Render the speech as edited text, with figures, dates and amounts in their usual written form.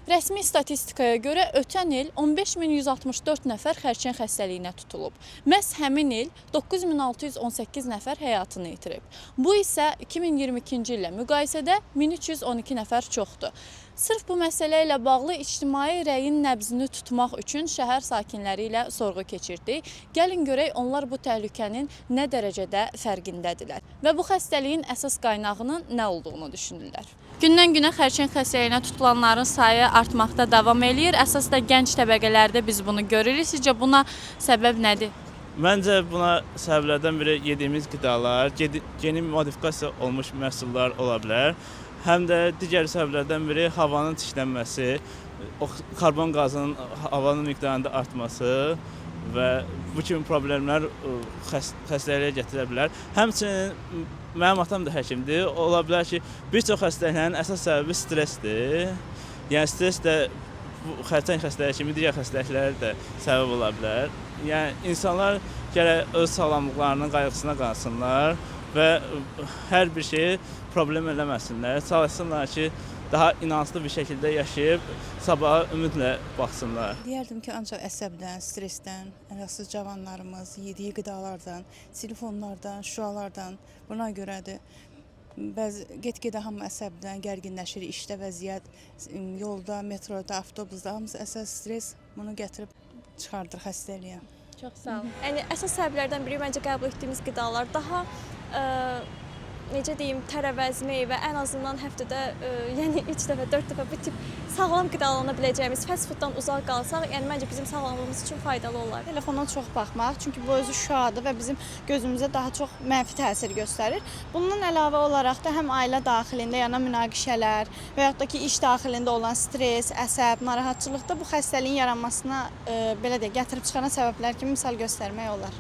Rəsmi statistikaya görə ötən il 15164 nəfər xərçəng xəstəliyinə tutulub. Məhz həmin il 9618 nəfər həyatını itirib. Bu isə 2022-ci illə müqayisədə 1312 nəfər çoxdur. Sırf bu məsələ ilə bağlı ictimai rəyin nəbzini tutmaq üçün şəhər sakinləri ilə sorğu keçirdik. Gəlin görək onlar bu təhlükənin nə dərəcədə fərqindədirlər və bu xəstəliyin əsas qaynağının nə olduğunu düşünürlər. Gündən-günə xərçəng xəstəliyinə tutulanların sayı artmaqda davam eləyir. Əsas da gənc təbəqələrdə biz bunu görürük. Sizcə buna səbəb nədir? Məncə buna səbəblərdən biri yediyimiz qidalar, geni modifikasiya olmuş məhsullar ola bilər. Həm də digər səbəblərdən biri havanın çirklənməsi, karbon qazının havanın miqdarında artması və bu kimi problemlər xəstəliyə gətirə bilər. Həmçinin mənim atam da həkimdir. Ola bilər ki, bir çox xəstəliklərin əsas səbəbi stressdir. Yəni stres də bu xərçəng xəstəliyi kimi digər xəstəliklərə də səbəb ola bilər. Yəni insanlar gərək öz sağlamlıqlarının qayğısına qalsınlar və hər bir şeyi problem eləməsinlər. Çalışsınlar ki, daha inanclı bir şəkildə yaşayıb sabaha ümidlə baxsınlar. Deyərdim ki, ancaq əsəbdən, stressdən, əlaqəsiz cavanlarımız yediyi qidalardan, telefonlardan, şüalardan buna görədir. Get-gedə hamı əsəbdən, gərginləşir, işdə vəziyyət, yolda, metroda, avtobusda hamısı əsas stress bunu gətirib çıxardır xəstəliyə. Çox sağ olun. Yəni əsas səbəblərdən biri məncə qəbul etdiyimiz qidalar daha necə deyim, tərəvəz, meyvə ən azından həftədə yəni 3 dəfə, 4 dəfə bu tip sağlam qidalana biləcəyimiz fast fooddan uzaq qalsaq, yəni məncə bizim sağlamlığımız üçün faydalı olar. Telefona çox baxmaq, çünki bu özü şüadır və bizim gözümüzə daha çox mənfi təsir göstərir. Bundan əlavə olaraq da həm ailə daxilində yanan münaqişələr və yaxud da ki, iş daxilində olan stres, əsəb, narahatçılıq da bu xəstəliyin yaranmasına belə də gətirib çıxaran səbəblər kimi misal göstərmək olar.